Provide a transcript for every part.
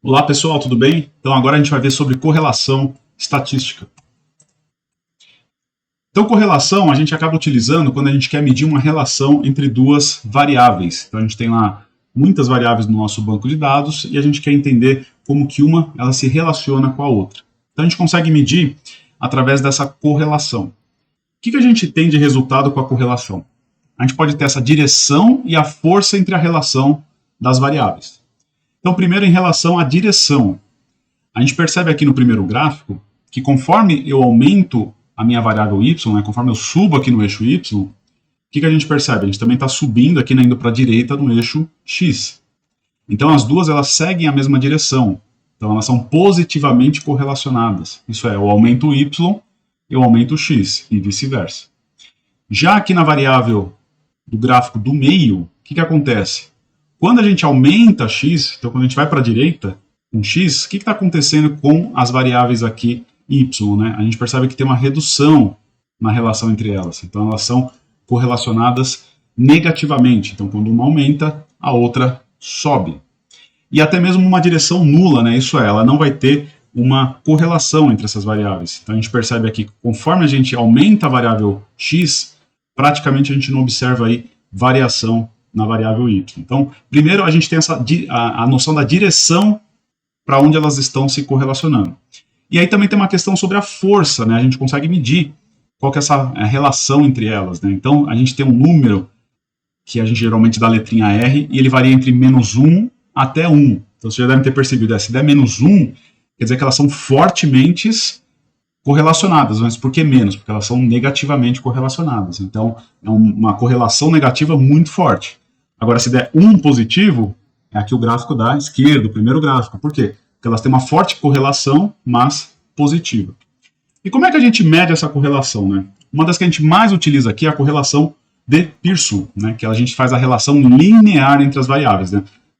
Olá pessoal, tudo bem? Então agora a gente vai ver sobre correlação estatística. Então correlação a gente acaba utilizando quando a gente quer medir uma relação entre duas variáveis. Então a gente tem lá muitas variáveis no nosso banco de dados e a gente quer entender como que uma ela se relaciona com a outra. Então a gente consegue medir através dessa correlação. O que a gente tem de resultado com a correlação? A gente pode ter essa direção e a força entre a relação das variáveis. Então, primeiro, em relação à direção. A gente percebe aqui no primeiro gráfico que conforme eu aumento a minha variável y, conforme eu subo aqui no eixo y, o que a gente percebe? A gente também está subindo aqui, indo para a direita no eixo x. Então, as duas elas seguem a mesma direção. Então, elas são positivamente correlacionadas. Isso é, eu aumento o y, eu aumento o x, e vice-versa. Já aqui na variável do gráfico do meio, o que acontece? Quando a gente aumenta x, então quando a gente vai para a direita, com x, o que está acontecendo com as variáveis aqui y? A gente percebe que tem uma redução na relação entre elas. Então elas são correlacionadas negativamente. Então quando uma aumenta, a outra sobe. E até mesmo uma direção nula, isso é, ela não vai ter uma correlação entre essas variáveis. Então a gente percebe aqui que conforme a gente aumenta a variável x, praticamente a gente não observa aí variação na variável y. Então, primeiro a gente tem a noção da direção para onde elas estão se correlacionando. E aí também tem uma questão sobre a força, a gente consegue medir qual que é essa relação entre elas. Então, a gente tem um número que a gente geralmente dá a letrinha R e ele varia entre -1 até 1. Então, vocês já devem ter percebido, se der -1, quer dizer que elas são fortemente correlacionadas, mas por que menos? Porque elas são negativamente correlacionadas. Então, é uma correlação negativa muito forte. Agora, se der 1 positivo, é aqui o gráfico da esquerda, o primeiro gráfico. Por quê? Porque elas têm uma forte correlação, mas positiva. E como é que a gente mede essa correlação? Uma das que a gente mais utiliza aqui é a correlação de Pearson, que a gente faz a relação linear entre as variáveis.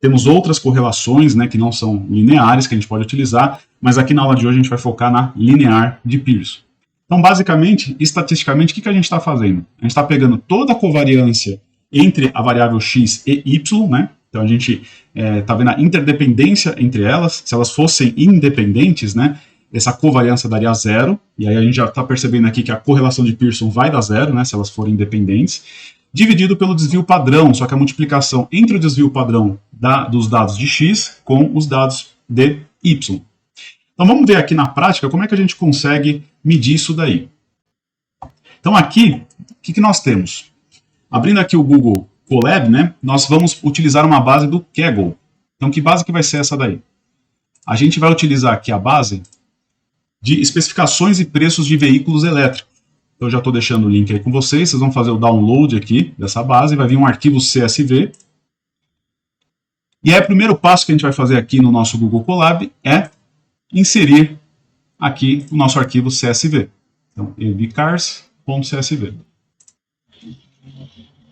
Temos outras correlações que não são lineares, que a gente pode utilizar, mas aqui na aula de hoje a gente vai focar na linear de Pearson. Então, basicamente, estatisticamente, o que a gente está fazendo? A gente está pegando toda a covariância entre a variável x e y, Então a gente está vendo a interdependência entre elas. Se elas fossem independentes, essa covariância daria 0, e aí a gente já está percebendo aqui que a correlação de Pearson vai dar 0, se elas forem independentes, dividido pelo desvio padrão, só que a multiplicação entre o desvio padrão dos dados de x com os dados de y. Então vamos ver aqui na prática como é que a gente consegue medir isso daí. Então aqui, o que nós temos? Abrindo aqui o Google Colab, nós vamos utilizar uma base do Kaggle. Então que base que vai ser essa daí? A gente vai utilizar aqui a base de especificações e preços de veículos elétricos. Então eu já estou deixando o link aí com vocês vão fazer o download aqui dessa base, vai vir um arquivo CSV. E aí o primeiro passo que a gente vai fazer aqui no nosso Google Colab é inserir aqui o nosso arquivo CSV. Então, evcars.csv.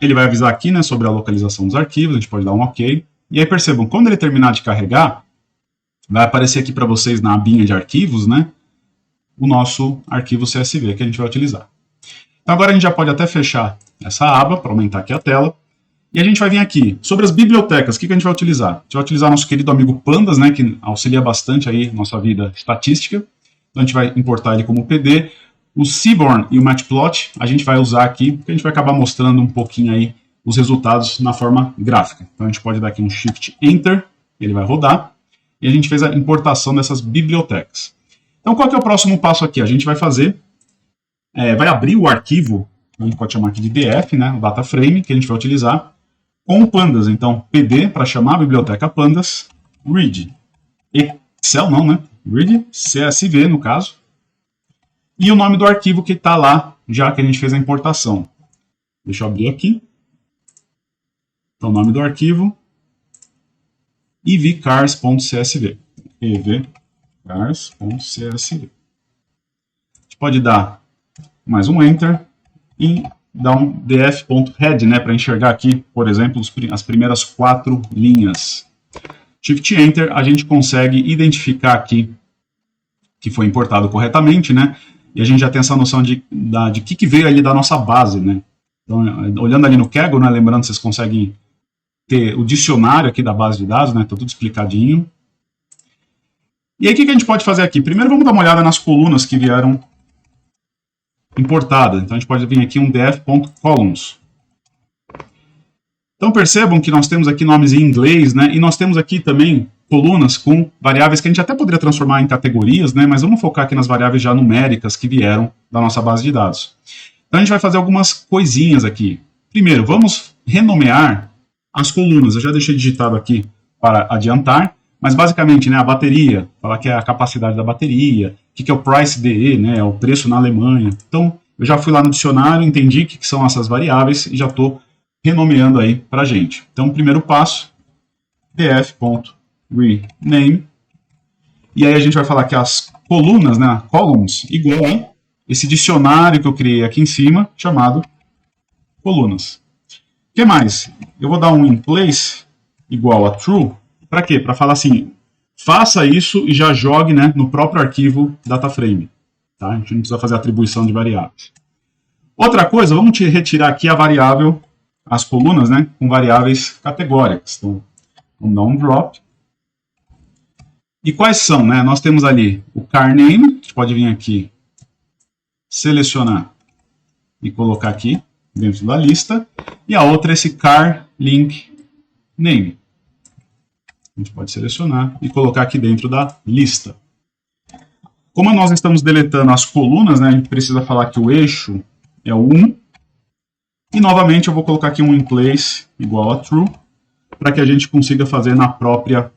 Ele vai avisar aqui sobre a localização dos arquivos, a gente pode dar um OK. E aí percebam, quando ele terminar de carregar, vai aparecer aqui para vocês na abinha de arquivos, o nosso arquivo CSV que a gente vai utilizar. Então agora a gente já pode até fechar essa aba para aumentar aqui a tela. E a gente vai vir aqui sobre as bibliotecas. O que a gente vai utilizar? A gente vai utilizar nosso querido amigo Pandas, que auxilia bastante aí nossa vida estatística. Então a gente vai importar ele como PD. O Seaborn e o Matplotlib a gente vai usar aqui, porque a gente vai acabar mostrando um pouquinho aí os resultados na forma gráfica. Então a gente pode dar aqui um Shift Enter, ele vai rodar, e a gente fez a importação dessas bibliotecas. Então qual que é o próximo passo aqui? A gente vai fazer, vai abrir o arquivo, a gente pode chamar aqui de DF, o data frame, que a gente vai utilizar com o Pandas. Então PD para chamar a biblioteca Pandas, read, Excel não, read, CSV no caso, e o nome do arquivo que está lá, já que a gente fez a importação. Deixa eu abrir aqui. Então, o nome do arquivo, evcars.csv. evcars.csv. A gente pode dar mais um Enter e dar um df.head, para enxergar aqui, por exemplo, as primeiras 4 linhas. Shift Enter, a gente consegue identificar aqui que foi importado corretamente, e a gente já tem essa noção de que veio ali da nossa base, Então, olhando ali no Kaggle, lembrando que vocês conseguem ter o dicionário aqui da base de dados, está tudo explicadinho. E aí o que a gente pode fazer aqui? Primeiro vamos dar uma olhada nas colunas que vieram importadas. Então a gente pode vir aqui um df.columns. Então percebam que nós temos aqui nomes em inglês, né? E nós temos aqui também colunas com variáveis que a gente até poderia transformar em categorias, né? Mas vamos focar aqui nas variáveis já numéricas que vieram da nossa base de dados. Então a gente vai fazer algumas coisinhas aqui. Primeiro, vamos renomear as colunas. Eu já deixei digitado aqui para adiantar, mas basicamente, né, a bateria, falar que é a capacidade da bateria, o que é o price DE, né, é o preço na Alemanha. Então eu já fui lá no dicionário, entendi o que são essas variáveis e já estou renomeando aí para a gente. Então, o primeiro passo, df.rename, e aí a gente vai falar que as colunas, né, columns, igual a esse dicionário que eu criei aqui em cima, chamado colunas. O que mais? Eu vou dar um inPlace igual a true, para quê? Para falar assim, faça isso e já jogue, né, no próprio arquivo DataFrame. Tá? A gente não precisa fazer atribuição de variáveis. Outra coisa, vamos retirar aqui a variável, as colunas, né, com variáveis categóricas. Então, vamos dar um drop. E quais são? Né? Nós temos ali o car name, a gente pode vir aqui, selecionar e colocar aqui dentro da lista. E a outra é esse car link name. A gente pode selecionar e colocar aqui dentro da lista. Como nós estamos deletando as colunas, né, a gente precisa falar que o eixo é o 1. E novamente eu vou colocar aqui um inPlace igual a true, para que a gente consiga fazer na própria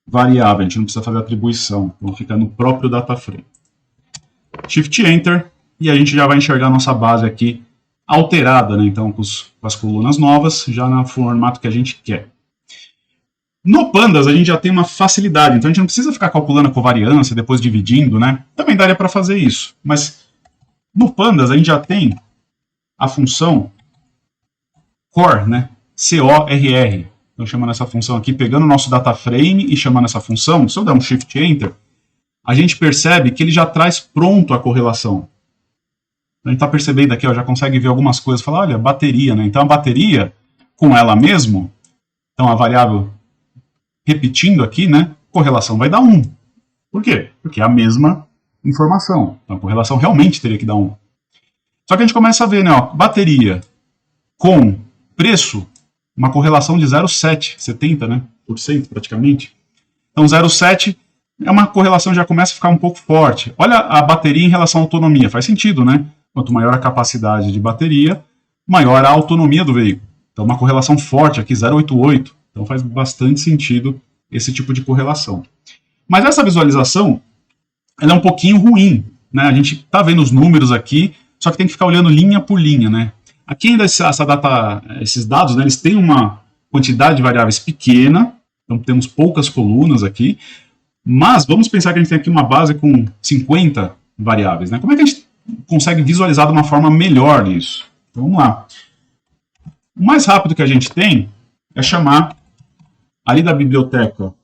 variável. A gente não precisa fazer atribuição, então fica no próprio DataFrame. Shift Enter, e a gente já vai enxergar a nossa base aqui alterada, né? Então com as colunas novas, já no formato que a gente quer. No Pandas a gente já tem uma facilidade, então a gente não precisa ficar calculando a covariância, depois dividindo, né? Também daria para fazer isso, mas no Pandas a gente já tem a função core, né? C-O-R-R. Então, chamando essa função aqui, pegando o nosso DataFrame e chamando essa função, se eu der um Shift Enter, a gente percebe que ele já traz pronto a correlação. A gente está percebendo aqui, ó, já consegue ver algumas coisas, falar, olha, bateria, né? Então, a bateria, com ela mesmo, então a variável repetindo aqui, né? Correlação vai dar 1. Por quê? Porque é a mesma informação. Então, a correlação realmente teria que dar 1. Só que a gente começa a ver, né, ó, bateria com preço, uma correlação de 0,7, 70, né, por cento praticamente. Então 0,7 é uma correlação que já começa a ficar um pouco forte. Olha a bateria em relação à autonomia, faz sentido, né? Quanto maior a capacidade de bateria, maior a autonomia do veículo. Então uma correlação forte aqui, 0,88. Então faz bastante sentido esse tipo de correlação. Mas essa visualização, ela é um pouquinho ruim, né? A gente está vendo os números aqui, só que tem que ficar olhando linha por linha, né? Aqui ainda esses dados, né, eles têm uma quantidade de variáveis pequena, então temos poucas colunas aqui, mas vamos pensar que a gente tem aqui uma base com 50 variáveis, né? Como é que a gente consegue visualizar de uma forma melhor isso? Então vamos lá. O mais rápido que a gente tem é chamar ali da biblioteca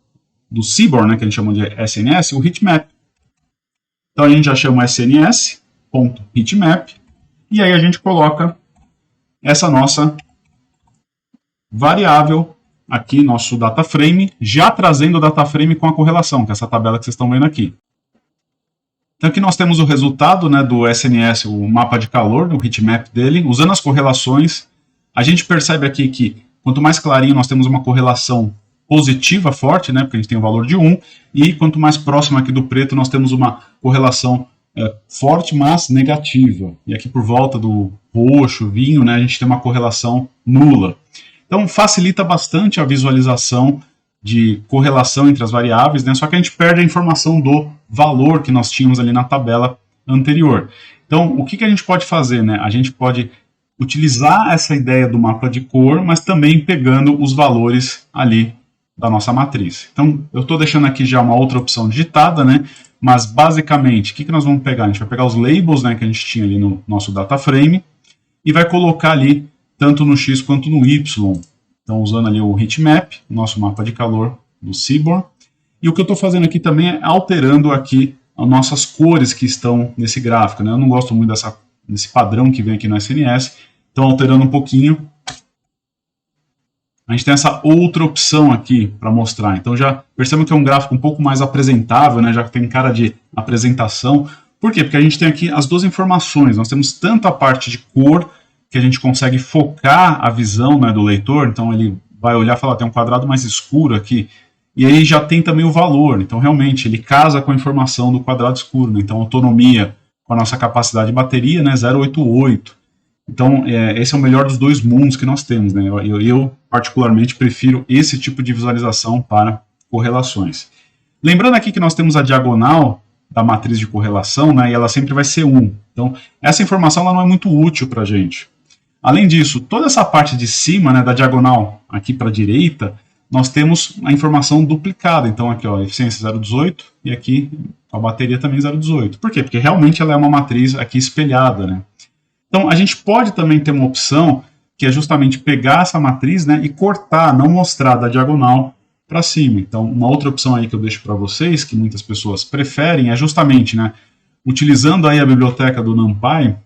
do Seaborn, né, que a gente chama de SNS, o heatmap. Então a gente já chama sns.heatmap e aí a gente coloca essa nossa variável aqui, nosso DataFrame, já trazendo o DataFrame com a correlação, que é essa tabela que vocês estão vendo aqui. Então aqui nós temos o resultado, né, do SNS, o mapa de calor, do heatmap dele, usando as correlações. A gente percebe aqui que quanto mais clarinho nós temos uma correlação positiva forte, né, porque a gente tem o valor de 1, e quanto mais próximo aqui do preto nós temos uma correlação forte, mas negativa. E aqui por volta do roxo, vinho, né, a gente tem uma correlação nula. Então facilita bastante a visualização de correlação entre as variáveis, né, só que a gente perde a informação do valor que nós tínhamos ali na tabela anterior. Então o que a gente pode fazer? Né? A gente pode utilizar essa ideia do mapa de cor, mas também pegando os valores ali da nossa matriz. Então eu estou deixando aqui já uma outra opção digitada, né? Mas basicamente, o que nós vamos pegar? A gente vai pegar os labels, né, que a gente tinha ali no nosso DataFrame e vai colocar ali tanto no X quanto no Y. Então usando ali o heatmap, nosso mapa de calor do Seaborn. E o que eu estou fazendo aqui também é alterando aqui as nossas cores que estão nesse gráfico, né? Eu não gosto muito desse padrão que vem aqui no SNS, então alterando um pouquinho. a gente tem essa outra opção aqui para mostrar. Então já percebam que é um gráfico um pouco mais apresentável, né? Já que tem cara de apresentação. Por quê? Porque a gente tem aqui as duas informações. Nós temos tanto a parte de cor, que a gente consegue focar a visão, né, do leitor. Então ele vai olhar e falar, tem um quadrado mais escuro aqui. E aí já tem também o valor. Então realmente ele casa com a informação do quadrado escuro, né? Então autonomia com a nossa capacidade de bateria, né, 0,88. Então, esse é o melhor dos dois mundos que nós temos, né? Eu, particularmente, prefiro esse tipo de visualização para correlações. Lembrando aqui que nós temos a diagonal da matriz de correlação, né? E ela sempre vai ser 1. Então, essa informação ela não é muito útil para a gente. Além disso, toda essa parte de cima, né, da diagonal aqui para a direita, nós temos a informação duplicada. Então, aqui, ó, eficiência 0,18 e aqui a bateria também 0,18. Por quê? Porque realmente ela é uma matriz aqui espelhada, né? Então, a gente pode também ter uma opção que é justamente pegar essa matriz, né, e cortar, não mostrar da diagonal para cima. Então, uma outra opção aí que eu deixo para vocês, que muitas pessoas preferem, é justamente, né, utilizando aí a biblioteca do NumPy, a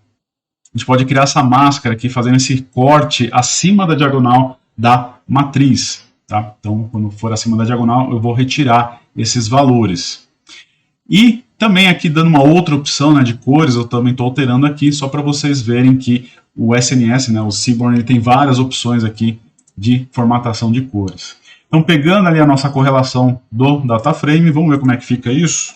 gente pode criar essa máscara aqui, fazendo esse corte acima da diagonal da matriz. Tá? Então, quando for acima da diagonal, eu vou retirar esses valores. E também aqui dando uma outra opção, né, de cores, eu também estou alterando aqui, só para vocês verem que o SNS, né, o Seaborn, ele tem várias opções aqui de formatação de cores. Então, pegando ali a nossa correlação do DataFrame, vamos ver como é que fica isso.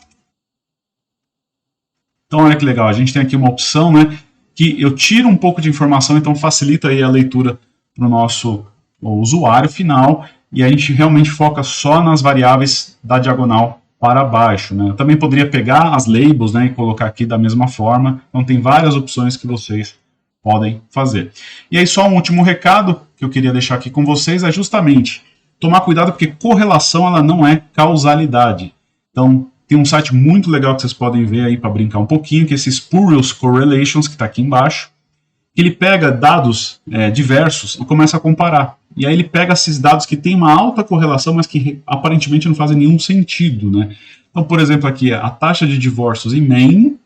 Então, olha que legal, a gente tem aqui uma opção, né, que eu tiro um pouco de informação, então facilita aí a leitura para o nosso usuário final, e a gente realmente foca só nas variáveis da diagonal para baixo, né? Eu também poderia pegar as labels, né, e colocar aqui da mesma forma. Então tem várias opções que vocês podem fazer. E aí só um último recado que eu queria deixar aqui com vocês é justamente tomar cuidado porque correlação ela não é causalidade. Então tem um site muito legal que vocês podem ver aí para brincar um pouquinho, que é esse Spurious Correlations, que está aqui embaixo. Ele pega dados diversos e começa a comparar. E aí ele pega esses dados que têm uma alta correlação, mas que aparentemente não fazem nenhum sentido, né? Então, por exemplo, aqui a taxa de divórcios em Maine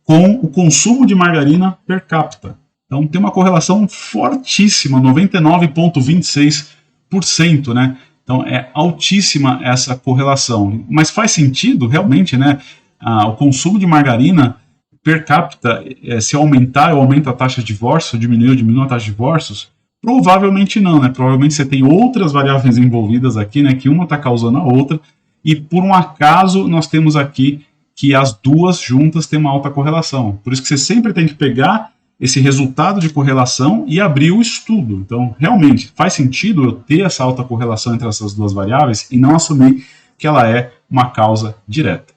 com o consumo de margarina per capita. Então tem uma correlação fortíssima, 99,26%, né? Então é altíssima essa correlação. Mas faz sentido, realmente, né? O consumo de margarina per capita, se aumentar, eu aumento a taxa de divórcio, diminui a taxa de divórcios? Provavelmente não, né? Provavelmente você tem outras variáveis envolvidas aqui, né? Que uma está causando a outra, e por um acaso nós temos aqui que as duas juntas têm uma alta correlação. Por isso que você sempre tem que pegar esse resultado de correlação e abrir o estudo. Então, realmente, faz sentido eu ter essa alta correlação entre essas duas variáveis e não assumir que ela é uma causa direta.